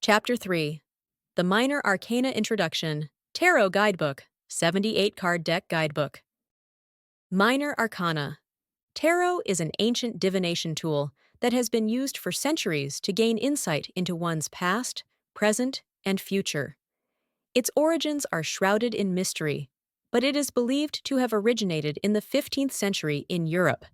Chapter 3. The Minor Arcana Introduction, Tarot Guidebook, 78 Card Deck Guidebook. Minor Arcana. Tarot is an ancient divination tool that has been used for centuries to gain insight into one's past, present, and future. Its origins are shrouded in mystery, but it is believed to have originated in the 15th century in Europe.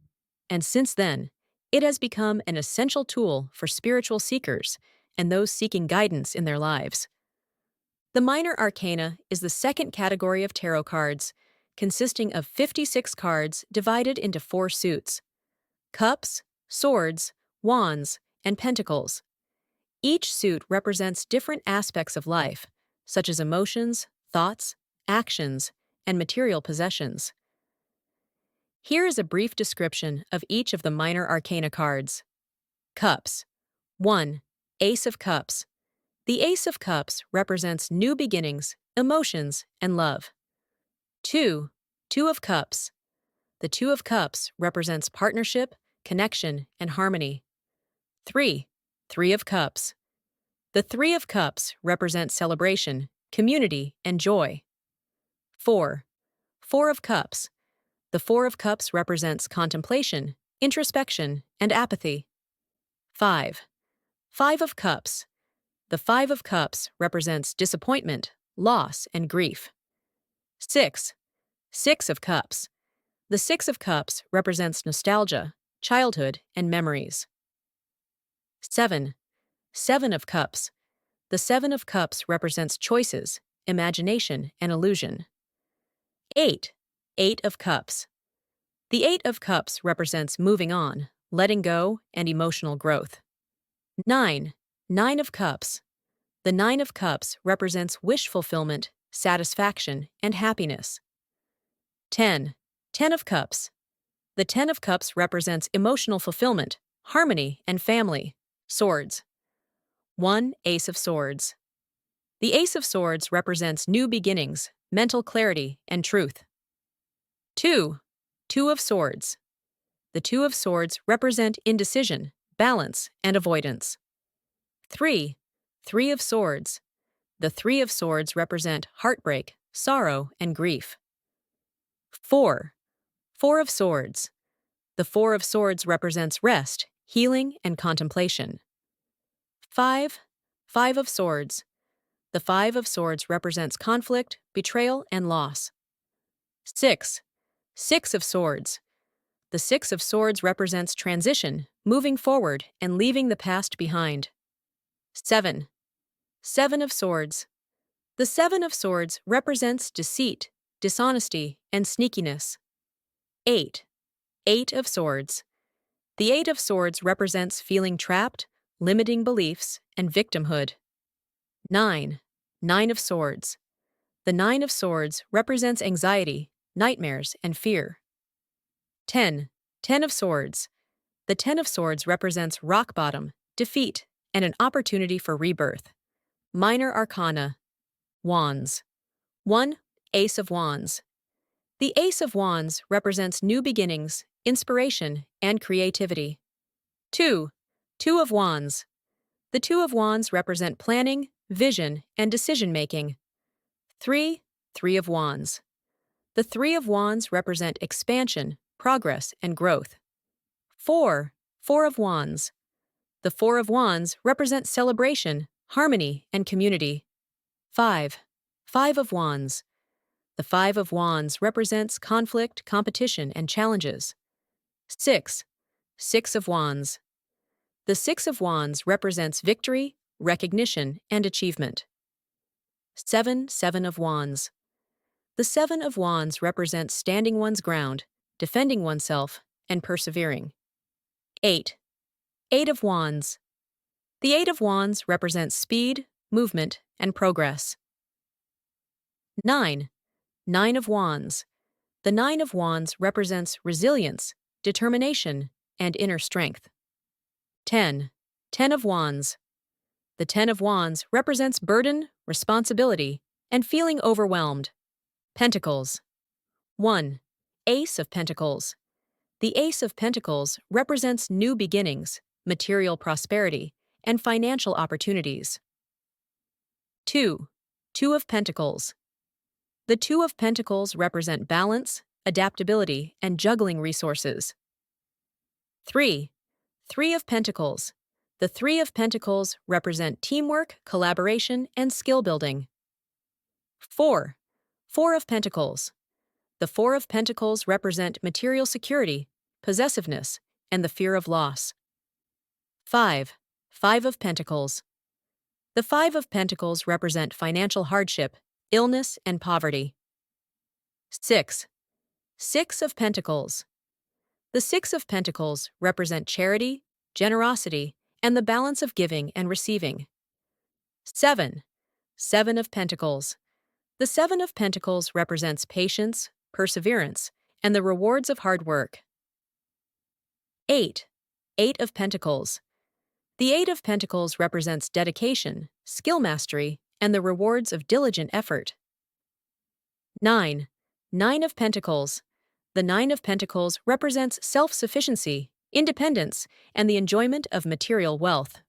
And since then, it has become an essential tool for spiritual seekers and those seeking guidance in their lives. The Minor Arcana is the second category of tarot cards, consisting of 56 cards divided into 4 suits: cups, swords, wands, and pentacles. Each suit represents different aspects of life, such as emotions, thoughts, actions, and material possessions. Here is a brief description of each of the Minor Arcana cards. Cups. 1. Ace of Cups. The Ace of Cups represents new beginnings, emotions, and love. 2. Two of Cups. The Two of Cups represents partnership, connection, and harmony. 3. Three of Cups. The Three of Cups represents celebration, community, and joy. 4. Four of Cups. The Four of Cups represents contemplation, introspection, and apathy. 5. Five of Cups. The Five of Cups represents disappointment, loss, and grief. 6. Six of Cups. The Six of Cups represents nostalgia, childhood, and memories. 7. Seven of Cups. The Seven of Cups represents choices, imagination, and illusion. 8. Eight of Cups. The Eight of Cups represents moving on, letting go, and emotional growth. 9. Nine of Cups. The Nine of Cups represents wish fulfillment, satisfaction, and happiness. 10. Ten of Cups. The Ten of Cups represents emotional fulfillment, harmony, and family. Swords. 1. Ace of Swords. The Ace of Swords represents new beginnings, mental clarity, and truth. 2. Two of Swords. The Two of Swords represent indecision, balance, and avoidance. 3. Three of Swords. The Three of Swords represent heartbreak, sorrow, and grief. 4. Four of Swords. The Four of Swords represents rest, healing, and contemplation. 5. Five of Swords. The Five of Swords represents conflict, betrayal, and loss. 6. Six of Swords. The Six of Swords represents transition, moving forward, and leaving the past behind. 7. Seven of Swords. The Seven of Swords represents deceit, dishonesty, and sneakiness. 8. Eight of Swords. The Eight of Swords represents feeling trapped, limiting beliefs, and victimhood. 9. Nine of Swords. The Nine of Swords represents anxiety, nightmares, and fear. 10. Ten of Swords. The Ten of Swords represents rock bottom, defeat, and an opportunity for rebirth. Minor Arcana. Wands. 1. Ace of Wands. The Ace of Wands represents new beginnings, inspiration, and creativity. 2. Two of Wands. The Two of Wands represent planning, vision, and decision-making. 3. Three of Wands. The Three of Wands represent expansion, progress, and growth. 4. Four of Wands. The Four of Wands represent celebration, harmony, and community. 5. Five of Wands. The Five of Wands represents conflict, competition, and challenges. 6. Six of Wands. The Six of Wands represents victory, recognition, and achievement. 7. Seven of Wands. The Seven of Wands represents standing one's ground, defending oneself, and persevering. 8. Eight of Wands. The Eight of Wands represents speed, movement, and progress. 9. Nine of Wands. The Nine of Wands represents resilience, determination, and inner strength. 10. Ten of Wands. The Ten of Wands represents burden, responsibility, and feeling overwhelmed. Pentacles. 1. Ace of Pentacles. The Ace of Pentacles represents new beginnings, material prosperity, and financial opportunities. 2. Two of Pentacles. The Two of Pentacles represent balance, adaptability, and juggling resources. 3. Three of Pentacles. The Three of Pentacles represent teamwork, collaboration, and skill building. 4. Four of Pentacles. The Four of Pentacles represent material security, possessiveness, and the fear of loss. 5. Five of Pentacles. The Five of Pentacles represent financial hardship, illness, and poverty. 6. Six of Pentacles. The Six of Pentacles represent charity, generosity, and the balance of giving and receiving. 7. Seven of Pentacles. The Seven of Pentacles represents patience, perseverance, and the rewards of hard work. 8. Eight of Pentacles. The Eight of Pentacles represents dedication, skill mastery, and the rewards of diligent effort. 9. Nine of Pentacles. The Nine of Pentacles represents self-sufficiency, independence, and the enjoyment of material wealth.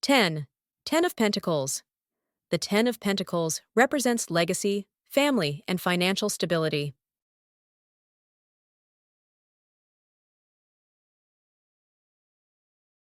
10. Ten of Pentacles. The Ten of Pentacles represents legacy, family, and financial stability.